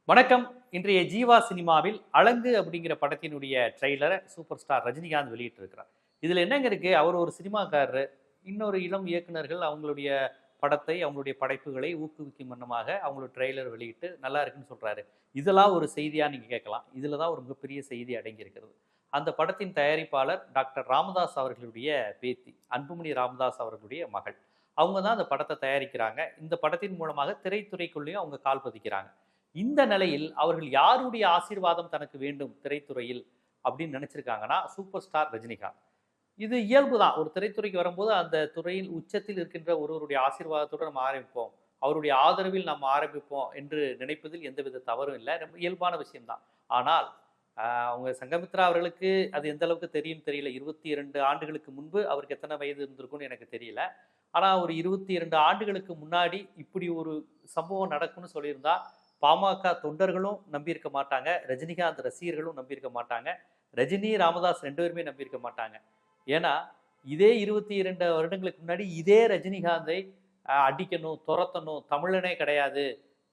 வணக்கம். இன்றைய ஜீவா சினிமாவில் அலங்கு அப்படிங்கிற படத்தினுடைய ட்ரெய்லரை சூப்பர் ஸ்டார் ரஜினிகாந்த் வெளியிட்டிருக்கிறார். இதுல என்னங்க இருக்கு? அவர் ஒரு சினிமாக்காரரு. இன்னொரு இளம் இயக்குனர்கள் அவங்களுடைய படத்தை, அவங்களுடைய படைப்புகளை ஊக்குவிக்கும் வண்ணமாக அவங்களோட ட்ரெய்லர் வெளியிட்டு நல்லா இருக்குன்னு சொல்றாரு. இதெல்லாம் ஒரு செய்தியா நீங்க கேட்கலாம். இதுல தான் ஒரு மிகப்பெரிய செய்தி அடங்கியிருக்கிறது. அந்த படத்தின் தயாரிப்பாளர் டாக்டர் ராமதாஸ் அவர்களுடைய பேத்தி, அன்புமணி ராமதாஸ் அவர்களுடைய மகள். அவங்க தான் அந்த படத்த தயாரிக்கிறாங்க. இந்த படத்தின் மூலமாக திரைத்துறைக்குள்ளேயும் அவங்க கால் பதிக்கிறாங்க. இந்த நிலையில் அவர்கள் யாருடைய ஆசீர்வாதம் தனக்கு வேண்டும் திரைத்துறையில் அப்படின்னு நினைச்சிருக்காங்கன்னா சூப்பர் ஸ்டார் ரஜினிகாந்த். இது இயல்பு தான். ஒரு திரைத்துறைக்கு வரும்போது அந்த துறையில் உச்சத்தில் இருக்கின்ற ஒருவருடைய ஆசீர்வாதத்தோடு நம்ம ஆரம்பிப்போம், அவருடைய ஆதரவில் நம்ம ஆரம்பிப்போம் என்று நினைப்பதில் எந்தவித தவறும் இல்லை. ரொம்ப இயல்பான விஷயம்தான். ஆனால் அவங்க சங்கமித்ரா அவர்களுக்கு அது எந்த அளவுக்கு தெரியும் தெரியல. 22 ஆண்டுகளுக்கு முன்பு அவருக்கு எத்தனை வயது இருந்திருக்கும்னு எனக்கு தெரியல. ஆனால் ஒரு 22 ஆண்டுகளுக்கு முன்னாடி இப்படி ஒரு சம்பவம் நடக்கும்னு சொல்லியிருந்தா பாமக தொண்டர்களும் நம்பியிருக்க மாட்டாங்க, ரஜினிகாந்த் ரசிகர்களும் நம்பியிருக்க மாட்டாங்க, ரஜினி ராமதாஸ் 2 பேருமே நம்பியிருக்க மாட்டாங்க. ஏன்னா இதே 22 வருடங்களுக்கு முன்னாடி இதே ரஜினிகாந்தை அடிக்கணும், துரத்தணும், தமிழனே கிடையாது,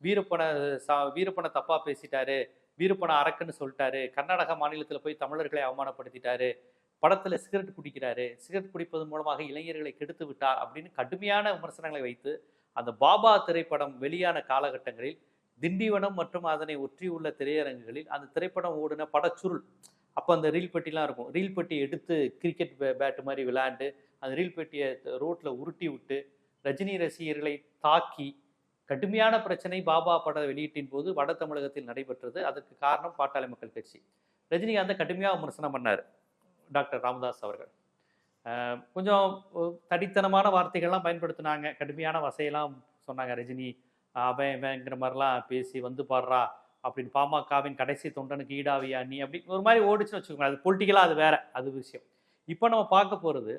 வீரப்பனை வீரப்பனை தப்பா பேசிட்டாரு, வீரப்பனை அரக்குன்னு சொல்லிட்டாரு, கர்நாடக மாநிலத்தில் போய் தமிழர்களை அவமானப்படுத்திட்டாரு, படத்தில் சிகரெட் குடிக்கிறாரு, சிகரெட் குடிப்பதன் மூலமாக இளைஞர்களை கெடுத்து விட்டார் அப்படின்னு கடுமையான விமர்சனங்களை வைத்து அந்த பாபா திரைப்படம் வெளியான காலகட்டங்களில் திண்டிவனம் மற்றும் அதனை ஒற்றியுள்ள திரையரங்குகளில் அந்த திரைப்படம் ஓடின படச்சுருள், அப்போ அந்த ரீல் பெட்டிலாம் இருக்கும், ரீல் பெட்டி எடுத்து கிரிக்கெட் பேட்டு மாதிரி விளையாண்டு அந்த ரீல் பெட்டியை ரோட்டில் உருட்டி விட்டு ரஜினி ரசிகர்களை தாக்கி கடுமையான பிரச்சனை பாபா பட வெளியீட்டின் போது வட தமிழகத்தில் நடைபெற்றது. அதற்கு காரணம் பாட்டாளி மக்கள் கட்சி. ரஜினிகாந்தை கடுமையாக விமர்சனம் பண்ணார் டாக்டர் ராமதாஸ் அவர்கள். கொஞ்சம் தடித்தனமான வார்த்தைகள்லாம் பயன்படுத்தினாங்க, கடுமையான வசையெல்லாம் சொன்னாங்க. ரஜினி அவன் இவங்கிற மாதிரிலாம் பேசி வந்து பாடுறா அப்படின்னு, பாமகவின் கடைசி தொண்டனுக்கு ஈடாவியா நீ அப்படி ஒரு மாதிரி ஓடிச்சுன்னு வச்சுக்கோங்க. அது பொலிட்டிக்கலாக அது வேற, அது விஷயம். இப்போ நம்ம பார்க்க போகிறது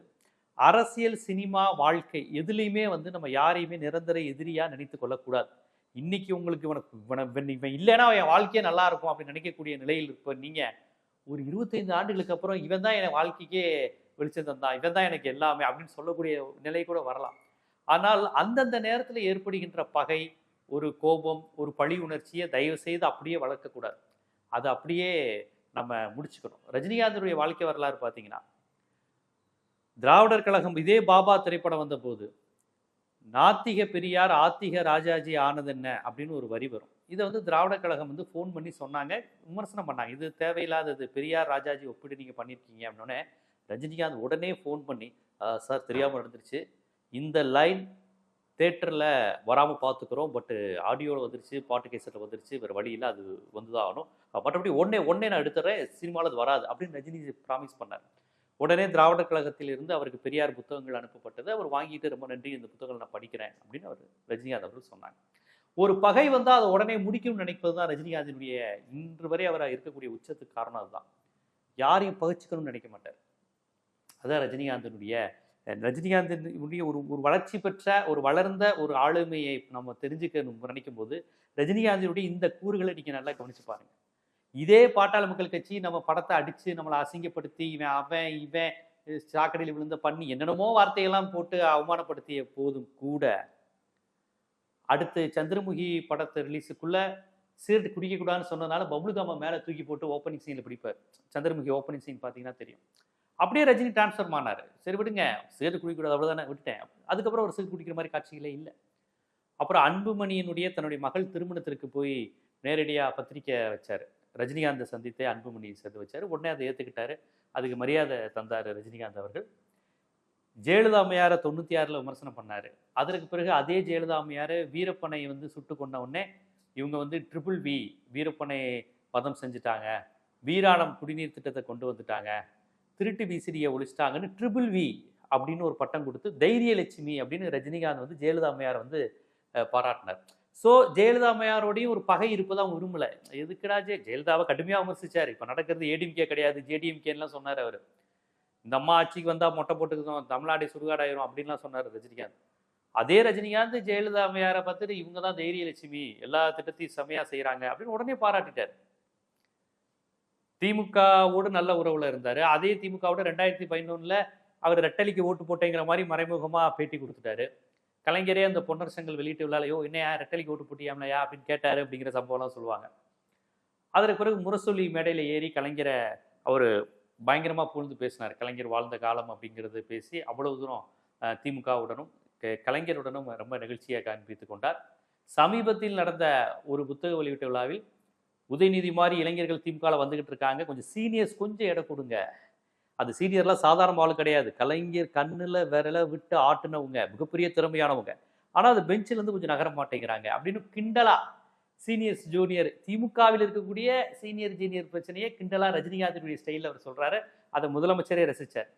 அரசியல், சினிமா, வாழ்க்கை எதுலேயுமே வந்து நம்ம யாரையுமே நிரந்தர எதிரியாக நினைத்து கொள்ளக்கூடாது. இன்னைக்கு உங்களுக்கு இவன் இல்லைன்னா என் வாழ்க்கையே நல்லா இருக்கும் அப்படின்னு நினைக்கக்கூடிய நிலையில் இப்போ நீங்கள் ஒரு 25 ஆண்டுகளுக்கு அப்புறம் இவன் தான் என் வாழ்க்கைக்கே வெளிச்சம் தந்தான், இவன் தான் எனக்கு எல்லாமே அப்படின்னு சொல்லக்கூடிய நிலை கூட வரலாம். ஆனால் அந்தந்த நேரத்தில் ஏற்படுகின்ற பகை, ஒரு கோபம், ஒரு பழி உணர்ச்சியை தயவு செய்து அப்படியே வளர்க்கக்கூடாது. அதை அப்படியே நம்ம முடிச்சுக்கணும். ரஜினிகாந்தனுடைய வாழ்க்கை வரலாறு பார்த்தீங்கன்னா, திராவிடர் கழகம் இதே பாபா திரைப்படம் வந்த போது நாத்திக பெரியார் ஆத்திக ராஜாஜி ஆனதென்ன அப்படின்னு ஒரு வரி வரும். இதை வந்து திராவிடர் கழகம் வந்து ஃபோன் பண்ணி சொன்னாங்க, விமர்சனம் பண்ணாங்க. இது தேவையில்லாதது, பெரியார் ராஜாஜி ஒப்பிட்டு நீங்கள் பண்ணியிருக்கீங்க அப்படின்னோடனே ரஜினிகாந்த் உடனே ஃபோன் பண்ணி, சார் தெரியாமல் நடந்துருச்சு, இந்த லைன் தேட்டரில் வராமல் பார்த்துக்கிறோம், பட்டு ஆடியோவில் வந்துருச்சு, பாட்டு கேசட்டில் வந்துருச்சு, வேறு வழி இல்லை, அது வந்து தான் ஆகணும், மற்றபடி ஒன்னே நான் எடுத்துறேன், சினிமாவில் அது வராது அப்படின்னு ரஜினி ப்ராமிஸ் பண்ணார். உடனே திராவிடர் கழகத்தில் இருந்து அவருக்கு பெரியார் புத்தகங்கள் அனுப்பப்பட்டது. அவர் வாங்கிட்டு ரொம்ப நன்றி, இந்த புத்தகங்கள் நான் படிக்கிறேன் அப்படின்னு அவர் ரஜினிகாந்த் அவர்கள் சொன்னாங்க. ஒரு பகை வந்தால் அதை உடனே முடிக்கும்னு நினைப்பது தான் ரஜினிகாந்தினுடைய இன்று வரை அவர் இருக்கக்கூடிய உச்சத்துக்கு காரணம். அதுதான், யாரையும் பகிச்சுக்கணும்னு நினைக்க மாட்டார். அதுதான் ரஜினிகாந்தினுடைய ஒரு ஒரு வளர்ச்சி பெற்ற ஒரு வளர்ந்த ஒரு ஆளுமையை நம்ம தெரிஞ்சுக்கணும் நினைக்கும் போது ரஜினிகாந்தினுடைய இந்த கூறுகளை நீங்கள் நல்லா கவனிச்சு பாருங்க. இதே பாட்டாளி மக்கள் கட்சி நம்ம படத்தை அடித்து நம்மளை அசிங்கப்படுத்தி இவன் சாக்கடையில் விழுந்த பண்ணி என்னென்னமோ வார்த்தையெல்லாம் போட்டு அவமானப்படுத்திய போதும் கூட அடுத்து சந்திரமுகி படத்தை ரிலீஸுக்குள்ள சிகரெட் குடிக்கக்கூடாதுன்னு சொன்னதுனால பப்ளுகாம மேலே தூக்கி போட்டு ஓப்பனிங் சீனில் பிடிப்பார். சந்திரமுகி ஓப்பனிங் சீன் பார்த்தீங்கன்னா தெரியும். அப்படியே ரஜினி டிரான்ஸ்ஃபர் ஆனார். சரி விடுங்க, சிகரெட் குடிக்கக்கூடாது அவ்வளோதானே, விட்டுட்டேன். அதுக்கப்புறம் ஒரு சிகரெட் குடிக்கிற மாதிரி காட்சிகளே இல்லை. அப்புறம் அன்புமணியினுடைய தன்னுடைய மகள் திருமணத்திற்கு போய் நேரடியாக பத்திரிக்கை வச்சார். ரஜினிகாந்தை சந்தித்தே அன்புமணி சேர்த்து வச்சார். உடனே அதை ஏற்றுக்கிட்டாரு. அதுக்கு மரியாதை தந்தார் ரஜினிகாந்த் அவர்கள். ஜெயலலிதா அம்மையாரை 96 விமர்சனம் பண்ணார். அதற்கு பிறகு அதே ஜெயலலிதா அம்மையார் வீரப்பனை வந்து சுட்டு கொண்ட உடனே இவங்க வந்து ட்ரிபிள் வி வீரப்பனை வதம் செஞ்சுட்டாங்க, வீராணம் குடிநீர் திட்டத்தை கொண்டு வந்துட்டாங்க, திருட்டு விசிறியை ஒழிச்சிட்டாங்கன்னு ட்ரிபிள் வி அப்படின்னு ஒரு பட்டம் கொடுத்து தைரியலட்சுமி அப்படின்னு ரஜினிகாந்த் வந்து ஜெயலலிதா அம்மையார் வந்து பாராட்டினார். ஸோ ஜெயலலிதா அம்மையாரோடையும் ஒரு பகை இருப்பதை அவங்க விரும்பலை. எதுக்குடா ஜெயலலிதாவை கடுமையாக விமர்சிச்சார். இப்போ நடக்கிறது ஏடிஎம்கே கிடையாது, ஜேடிஎம்கேலாம் சொன்னார் அவர். இந்த அம்மா ஆட்சிக்கு வந்தால் மொட்டை போட்டுக்கிறோம், தமிழ்நாடே சுடுகாடாயிரும் அப்படின்லாம் சொன்னார் ரஜினிகாந்த். அதே ரஜினிகாந்த் ஜெயலலிதா அம்மையாரை பார்த்துட்டு இவங்க தான் தைரியலட்சுமி, எல்லா திட்டத்தையும் செம்மையாக செய்கிறாங்க அப்படின்னு உடனே பாராட்டிட்டார். திமுகவோடு நல்ல உறவுல இருந்தார். அதே திமுகவோட 2011 அவர் ரெட்டலிக்கு ஓட்டு போட்டேங்கிற மாதிரி மறைமுகமாக பேட்டி கொடுத்துட்டாரு. கலைஞரே அந்த பொன்னர் செங்கல் வெளியிட்டு விழாலையோ என்னையா ரெட்டலைக்கு ஓட்டு போட்டியாமலையா அப்படின்னு கேட்டாரு அப்படிங்கிற சம்பவம்லாம் சொல்லுவாங்க. அதற்கு பிறகு முரசொலி மேடையில் ஏறி கலைஞரை அவர் பயங்கரமாக புகழ்ந்து பேசினார். கலைஞர் வாழ்ந்த காலம் அப்படிங்கிறது பேசி அவ்வளவு தூரம் திமுகவுடனும் கலைஞருடனும் ரொம்ப நெகிழ்ச்சியாக காண்பித்து கொண்டார். சமீபத்தில் நடந்த ஒரு புத்தக வெளியீட்டு விழாவில் உதயநிதி மாதிரி இளைஞர்கள் திமுகவில் வந்துகிட்டு இருக்காங்க, கொஞ்சம் சீனியர்ஸ் கொஞ்சம் இடம் கொடுங்க. அது சீனியர்லாம் சாதாரண ஆளு கிடையாது. கலைஞர் கண்ணில் விரல விட்டு ஆட்டுனவங்க, மிகப்பெரிய திறமையானவங்க. ஆனால் அது பெஞ்சில் இருந்து கொஞ்சம் நகர மாட்டேங்கிறாங்க அப்படின்னு கிண்டலா சீனியர்ஸ் ஜூனியர் திமுகவில் இருக்கக்கூடிய சீனியர் ஜூனியர் பிரச்சனையே கிண்டலா ரஜினிகாந்தினுடைய ஸ்டைலில் அவர் சொல்றாரு. அதை முதலமைச்சரே ரசிச்சார்.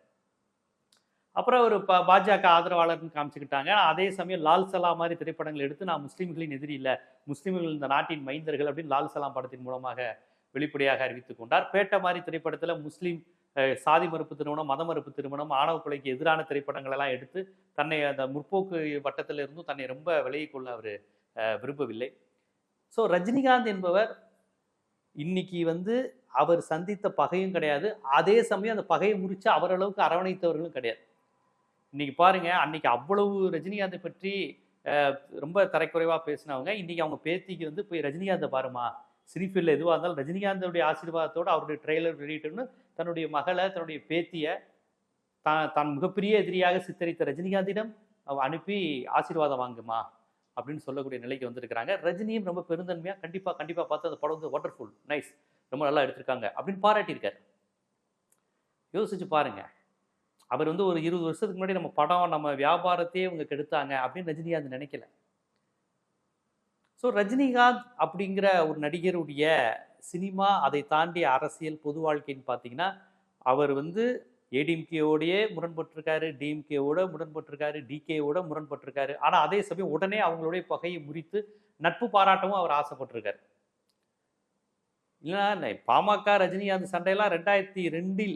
அப்புறம் ஒரு பாஜக ஆதரவாளர்னு காமிச்சுக்கிட்டாங்க. அதே சமயம் லால் சலாம் மாதிரி திரைப்படங்கள் எடுத்து நான் முஸ்லீம்களின் எதிரி இல்லை, முஸ்லீம்கள் இந்த நாட்டின் மைந்தர்கள் அப்படின்னு லால் சலாம் படத்தின் மூலமாக வெளிப்படையாக அறிவித்துக் கொண்டார். பேட்ட மாதிரி திரைப்படத்தில் முஸ்லீம் சாதி மறுப்பு திருமணம், மத மறுப்பு திருமணம், ஆணவ கொலைக்கு எதிரான திரைப்படங்கள் எல்லாம் எடுத்து தன்னை அந்த முற்போக்கு வட்டத்தில் இருந்தும் தன்னை ரொம்ப விலகிக் கொள்ள அவர் விரும்பவில்லை. ஸோ ரஜினிகாந்த் என்பவர் இன்னைக்கு அவர் சந்தித்த பகையும் கிடையாது, அதே சமயம் அந்த பகையை முறிச்சு அவரளவுக்கு அரவணைத்தவர்களும் கிடையாது. இன்னைக்கு பாருங்க, அன்னைக்கு அவ்வளவு ரஜினிகாந்தை பற்றி ரொம்ப தரைக்குறைவா பேசினவங்க இன்னைக்கு அவங்க பேத்திக்கு போய் ரஜினிகாந்தை பாருமா, சினிஃபீல்டில் எதுவாக இருந்தாலும் ரஜினிகாந்தோடைய ஆசீர்வாதத்தோடு அவருடைய ட்ரெய்லர் வெளியிட்டுன்னு தன்னுடைய மகளை தன்னுடைய பேத்தியை தான் மிகப்பெரிய எதிரியாக சித்தரித்த ரஜினிகாந்திடம் அனுப்பி ஆசீர்வாதம் வாங்குமா அப்படின்னு சொல்லக்கூடிய நிலைக்கு வந்திருக்கிறாங்க. ரஜினியும் ரொம்ப பெருந்தன்மையாக கண்டிப்பாக பார்த்து அந்த படம் ஒண்டர்ஃபுல், நைஸ், ரொம்ப நல்லா எடுத்திருக்காங்க அப்படின்னு பாராட்டியிருக்காரு. யோசிச்சு பாருங்க, அவர் ஒரு 20 வருஷத்துக்கு முன்னாடி நம்ம படம் நம்ம வியாபாரத்தையே இவங்க கெடுத்தாங்க அப்படின்னு ரஜினிகாந்த் நினைக்கல. ஸோ ரஜினிகாந்த் அப்படிங்கிற ஒரு நடிகருடைய சினிமா, அதை தாண்டிய அரசியல் பொது வாழ்க்கைன்னு பார்த்தீங்கன்னா, அவர் ஏடிஎம்கேவோடையே முரண்பட்டிருக்காரு, டிஎம்கேவோட முரண்பட்டிருக்காரு, டிகேவோட முரண்பட்டிருக்காரு. ஆனால் அதே சமயம் உடனே அவங்களுடைய பகையை முறித்து நட்பு பாராட்டவும் அவர் ஆசைப்பட்டிருக்காரு. இல்லைன்னா பாமக ரஜினிகாந்த் சண்டையெல்லாம் 2002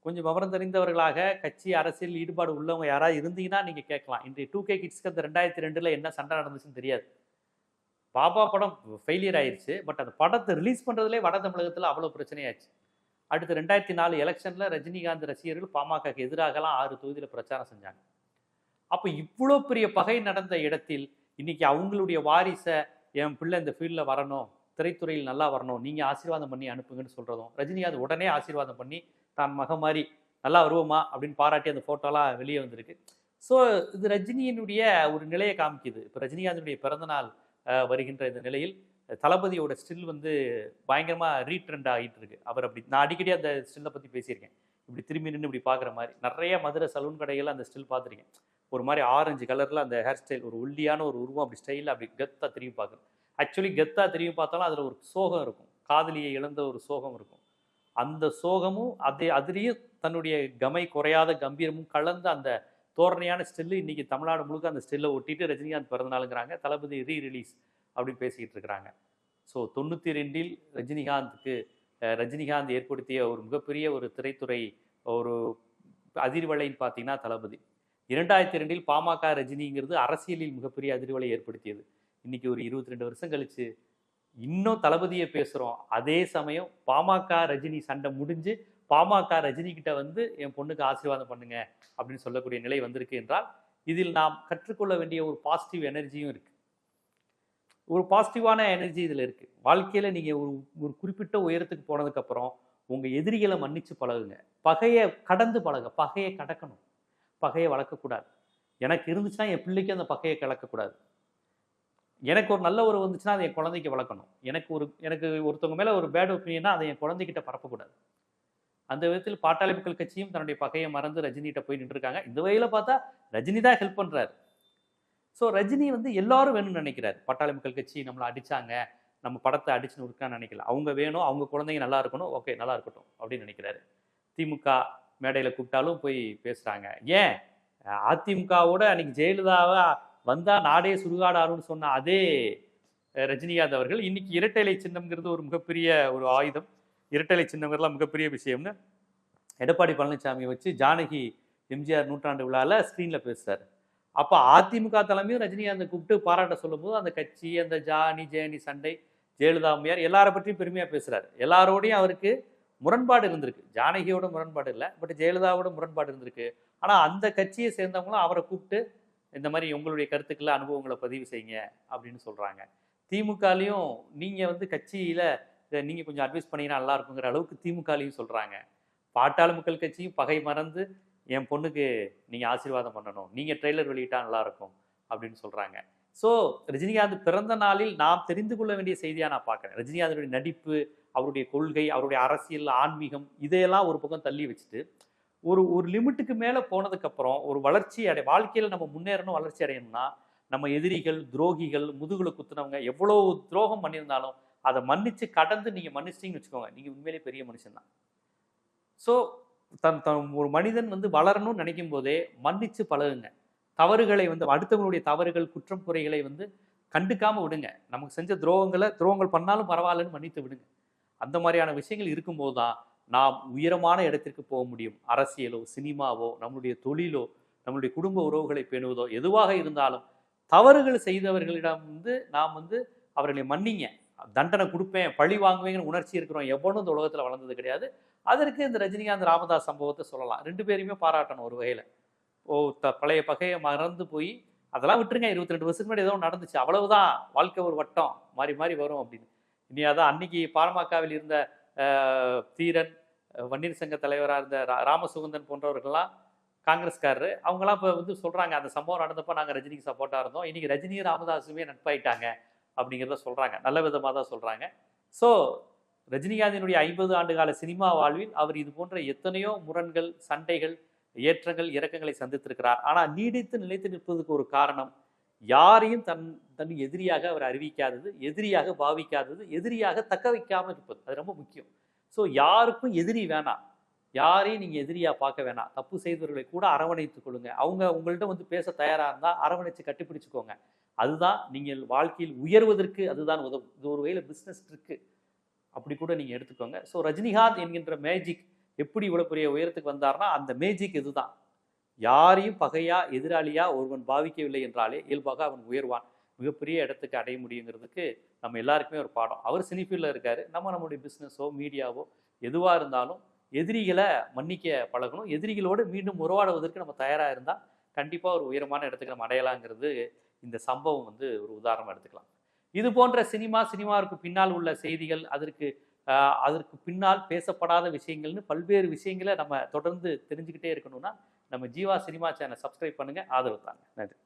கொஞ்சம் விவரம் தெரிந்தவர்களாக கட்சி அரசியல் ஈடுபாடு உள்ளவங்க யாராவது இருந்தீங்கன்னா நீங்கள் கேட்கலாம். இன்றைய 2K கிட்ஸ்க்கு அந்த 2002 என்ன சண்டை நடந்துச்சுன்னு தெரியாது. பாபா படம் ஃபெயிலியர் ஆயிடுச்சு, பட் அந்த படத்தை ரிலீஸ் பண்ணுறதுலே வட தமிழகத்தில் அவ்வளோ பிரச்சனையாச்சு. அடுத்து 2004 எலெக்ஷனில் ரஜினிகாந்த் ரசிகர்கள் பாமகக்கு எதிராகலாம் 6 தொகுதியில் பிரச்சாரம் செஞ்சாங்க. அப்போ இவ்வளோ பெரிய பகை நடந்த இடத்தில் இன்னைக்கு அவங்களுடைய வாரிசை என் பிள்ளை இந்த ஃபீல்டில் வரணும், திரைத்துறையில் நல்லா வரணும், நீங்கள் ஆசீர்வாதம் பண்ணி அனுப்புங்கன்னு சொல்கிறதும், ரஜினிகாந்த் உடனே ஆசீர்வாதம் பண்ணி தான் மக மாதிரி நல்லா வருவோமா அப்படின்னு பாராட்டி அந்த ஃபோட்டோலாம் வெளியே வந்திருக்கு. ஸோ இது ரஜினியினுடைய ஒரு நிலையை காமிக்குது. இப்போ ரஜினிகாந்தினுடைய பிறந்தநாள் வருகின்ற இந்த நிலையில் தளபதியோட ஸ்டில் பயங்கரமாக ரீட்ரெண்ட் ஆகிட்டு இருக்கு. அவர் அப்படி, நான் அடிக்கடி அந்த ஸ்டில்லை பற்றி பேசியிருக்கேன். இப்படி திரும்பி நின்று இப்படி பார்க்குற மாதிரி நிறைய மதுரை சலூன் கடைகள் அந்த ஸ்டில் பார்த்துருக்கேன். ஒரு மாதிரி ஆரஞ்சு கலரில் அந்த ஹேர் ஸ்டைல், ஒரு ஒல்லியான ஒரு உருவம் அப்படி ஸ்டைலில் அப்படி கெத்தாக திரும்பி பார்க்குறேன். ஆக்சுவலி கெத்தாக திரும்பி பார்த்தாலும் அதில் ஒரு சோகம் இருக்கும், காதலியை இழந்த ஒரு சோகம் இருக்கும். அந்த சோகமும் அதுலேயும் தன்னுடைய கமை குறையாத கம்பீரமும் கலந்த அந்த தோரணையான ஸ்டில்லு இன்னைக்கு தமிழ்நாடு முழுக்க அந்த ஸ்டில்லை ஒட்டிட்டு ரஜினிகாந்த் பிறந்தநாளுங்கிறாங்க, தளபதி ரிலீஸ் அப்படின்னு பேசிக்கிட்டு இருக்கிறாங்க. ஸோ 92 ரஜினிகாந்த் ஏற்படுத்திய ஒரு மிகப்பெரிய ஒரு திரைத்துறை ஒரு அதிர்வலைன்னு பார்த்தீங்கன்னா தளபதி. 2002 பாமக ரஜினிங்கிறது அரசியலில் மிகப்பெரிய அதிர்வலை ஏற்படுத்தியது. இன்னைக்கு ஒரு 22 வருஷம் கழிச்சு இன்னும் தளபதியை பேசுகிறோம். அதே சமயம் பாமக ரஜினி சண்டை முடிஞ்சு பாமக ரஜினி கிட்ட என் பொண்ணுக்கு ஆசீர்வாதம் பண்ணுங்க அப்படின்னு சொல்லக்கூடிய நிலை வந்திருக்கு என்றால் இதில் நாம் கற்றுக்கொள்ள வேண்டிய ஒரு பாசிட்டிவ் எனர்ஜியும் இருக்கு. ஒரு பாசிட்டிவான எனர்ஜி இதில் இருக்கு. வாழ்க்கையில நீங்க ஒரு குறிப்பிட்ட உயரத்துக்கு போனதுக்கு அப்புறம் உங்க எதிரிகளை மன்னிச்சு பழகுங்க, பகையை கடந்து பழக, பகையை கடக்கணும், பகையை வளர்க்கக்கூடாது. எனக்கு இருந்துச்சுன்னா என் பிள்ளைக்கு அந்த பகையை கலக்கக்கூடாது. எனக்கு ஒரு நல்ல உறவு வந்துச்சுன்னா அதை என் குழந்தைக்கு வளர்க்கணும். எனக்கு ஒருத்தவங்க மேலே ஒரு பேட் ஒப்பீனியன்னா அதை என் குழந்தைகிட்ட பரப்பக்கூடாது. அந்த விதத்தில் பாட்டாளி மக்கள் கட்சியும் தன்னுடைய பகையை மறந்து ரஜினிகிட்ட போய் நின்றுருக்காங்க. இந்த வகையில் பார்த்தா ரஜினி தான் ஹெல்ப் பண்ணுறாரு. ஸோ ரஜினி எல்லாரும் வேணும்னு நினைக்கிறாரு. பாட்டாளி மக்கள் கட்சி நம்மளை அடித்தாங்க, நம்ம படத்தை அடிச்சு நொறுக்கான்னு நினைக்கல. அவங்க வேணும், அவங்க குழந்தைங்க நல்லா இருக்கணும், ஓகே நல்லா இருக்கட்டும் அப்படின்னு நினைக்கிறாரு. திமுக மேடையில் கூப்பிட்டாலும் போய் பேசுகிறாங்க. ஏன் அதிமுகவோட அன்னைக்கு ஜெயலலிதாவை வந்தால் நாடே சுடுகாடாருன்னு சொன்ன அதே ரஜினிகாந்த் அவர்கள் இன்னைக்கு இரட்டைலை சின்னம்ங்கிறது ஒரு மிகப்பெரிய ஒரு ஆயுதம், இரட்டைலை சின்னம்ங்கிறதுலாம் மிகப்பெரிய விஷயம்னு எடப்பாடி பழனிசாமியை வச்சு ஜானகி எம்ஜிஆர் நூற்றாண்டு விழாவில் ஸ்க்ரீனில் பேசுகிறார். அப்போ அதிமுக தலைமையும் ரஜினிகாந்தை கூப்பிட்டு பாராட்ட சொல்லும்போது அந்த கட்சி, அந்த ஜெயனி சண்டை, ஜெயலலிதா அம்மையார் எல்லாரை பற்றியும் பெருமையாக பேசுகிறார். எல்லாரோடையும் அவருக்கு முரண்பாடு இருந்திருக்கு. ஜானகியோட முரண்பாடு இல்லை, பட் ஜெயலலிதாவோட முரண்பாடு இருந்திருக்கு. ஆனால் அந்த கட்சியை சேர்ந்தவங்களும் அவரை கூப்பிட்டு இந்த மாதிரி உங்களுடைய கருத்துக்களை அனுபவங்களை பதிவு செய்யுங்க அப்படின்னு சொல்கிறாங்க. திமுகலையும் நீங்கள் வந்து கட்சியில் நீங்கள் கொஞ்சம் அட்வைஸ் பண்ணிங்கன்னா நல்லா இருக்குங்கிற அளவுக்கு திமுகலையும் சொல்கிறாங்க. பாட்டாளி மக்கள் கட்சியும் பகை மறந்து என் பொண்ணுக்கு நீங்கள் ஆசீர்வாதம் பண்ணணும், நீங்கள் ட்ரெய்லர் வெளியிட்டா நல்லாயிருக்கும் அப்படின்னு சொல்கிறாங்க. ஸோ ரஜினிகாந்த் பிறந்த நாளில் நாம் தெரிந்து கொள்ள வேண்டிய செய்தியாக நான் பார்க்குறேன். ரஜினிகாந்தனுடைய நடிப்பு, அவருடைய கொள்கை, அவருடைய அரசியல், ஆன்மீகம் இதையெல்லாம் ஒரு பக்கம் தள்ளி வச்சுட்டு ஒரு லிமிட்டுக்கு மேலே போனதுக்கப்புறம் ஒரு வளர்ச்சி வாழ்க்கையில் நம்ம முன்னேறணும், வளர்ச்சி அடையணும்னா நம்ம எதிரிகள், துரோகிகள், முதுகுல குத்துனவங்க எவ்வளோ துரோகம் பண்ணியிருந்தாலும் அதை மன்னிச்சு கடந்து நீங்கள் மன்னிச்சிட்டிங்கன்னு வச்சுக்கோங்க, நீங்கள் உண்மையிலே பெரிய மனுஷன் தான். ஸோ ஒரு மனிதன் வந்து வளரணும்னு நினைக்கும் போதே மன்னிச்சு பழகுங்க. தவறுகளை வந்து அடுத்தவங்களுடைய தவறுகள், குற்றம் குறைகளை வந்து கண்டுக்காம விடுங்க. நமக்கு செஞ்ச துரோகங்கள் பண்ணாலும் பரவாயில்லன்னு மன்னித்து விடுங்க. அந்த மாதிரியான விஷயங்கள் இருக்கும்போது தான் நாம் உயரமான இடத்திற்கு போக முடியும். அரசியலோ, சினிமாவோ, நம்மளுடைய தொழிலோ, நம்மளுடைய குடும்ப உறவுகளை பேணுவதோ எதுவாக இருந்தாலும் தவறுகள் செய்தவர்களிடம் வந்து நாம் வந்து அவர்களை மன்னிங்க. தண்டனை கொடுப்பேன், பழி வாங்குவேங்கிற உணர்ச்சி இருக்கிறோம் எவனும் இந்த உலகத்தில் வளர்ந்தது கிடையாது. அதற்கு இந்த ரஜினிகாந்த் ராமதாஸ் சம்பவத்தை சொல்லலாம். 2 பேரையுமே பாராட்டணும் ஒரு வகையில். பழைய பகையை மறந்து போய் அதெல்லாம் விட்டுருங்க, 22 வருஷத்துக்கு முன்னாடி ஏதோ நடந்துச்சு, அவ்வளவுதான், வாழ்க்கை ஒரு வட்டம் மாறி மாறி வரும் அப்படின்னு. இனி அதான் அன்னைக்கு பாமகவில் இருந்த தீரன், வன்னியர் சங்க தலைவராக இருந்த ராமசுகந்தன் போன்றவர்கள்லாம் காங்கிரஸ்காரரு, அவங்களாம் இப்போ வந்து சொல்கிறாங்க அந்த சம்பவம் நடந்தப்போ நாங்கள் ரஜினிக்கு சப்போர்ட்டாக இருந்தோம், இன்றைக்கி ரஜினியும் ராமதாஸுமே நட்பாயிட்டாங்க அப்படிங்கிறத சொல்கிறாங்க. நல்ல விதமாக தான் சொல்கிறாங்க. ஸோ ரஜினிகாந்தினுடைய 50 ஆண்டு கால சினிமா வாழ்வில் அவர் இது போன்ற எத்தனையோ முரண்கள், சண்டைகள், ஏற்றங்கள், இறக்கங்களை சந்தித்திருக்கிறார். ஆனால் நீடித்து நிலைத்து நிற்பதுக்கு ஒரு காரணம் யாரையும் தன் எதிரியாக அவர் அறிவிக்காதது, எதிரியாக பாவிக்காதது, எதிரியாக தக்க வைக்காமல் இருப்பது. அது ரொம்ப முக்கியம். ஸோ யாருக்கும் எதிரி வேணாம், யாரையும் நீங்கள் எதிரியாக பார்க்க வேணாம். தப்பு செய்தவர்களை கூட அரவணைத்துக் கொள்ளுங்க. அவங்க உங்கள்கிட்ட வந்து பேச தயாராக இருந்தால் அரவணைச்சு கட்டிப்பிடிச்சுக்கோங்க. அதுதான் நீங்கள் வாழ்க்கையில் உயர்வதற்கு அதுதான் உதவும். இது ஒரு வகையில் பிஸ்னஸ் ட்ரிக்கு, அப்படி கூட நீங்கள் எடுத்துக்கோங்க. ஸோ ரஜினிகாந்த் என்கின்ற மேஜிக் எப்படி இவ்வளோ பெரிய உயரத்துக்கு வந்தார்னா அந்த மேஜிக் இதுதான். யாரையும் பகையா, எதிராளியா ஒருவன் பாவிக்கவில்லை என்றாலே இயல்பாக அவன் உயர்வான், மிகப்பெரிய இடத்துக்கு அடைய முடியுங்கிறதுக்கு நம்ம எல்லாருக்குமே ஒரு பாடம். அவர் சினிஃபீல்டில் இருக்காரு, நம்மளுடைய பிஸ்னஸோ மீடியாவோ எதுவாக இருந்தாலும் எதிரிகளை மன்னிக்க பழகணும். எதிரிகளோடு மீண்டும் உறவாடுவதற்கு நம்ம தயாராக இருந்தால் கண்டிப்பாக ஒரு உயரமான இடத்துக்கு நம்ம அடையலாங்கிறது இந்த சம்பவம் வந்து ஒரு உதாரணமாக எடுத்துக்கலாம். இது போன்ற சினிமாவிற்கு பின்னால் உள்ள செய்திகள், அதற்கு பின்னால் பேசப்படாத விஷயங்கள்னு பல்வேறு விஷயங்களை நம்ம தொடர்ந்து தெரிஞ்சுக்கிட்டே இருக்கணும்னா நம்ம ஜீவா சினிமா சேனல் சப்ஸ்கிரைப் பண்ணுங்கள், ஆதரவு தாங்க. நன்றி.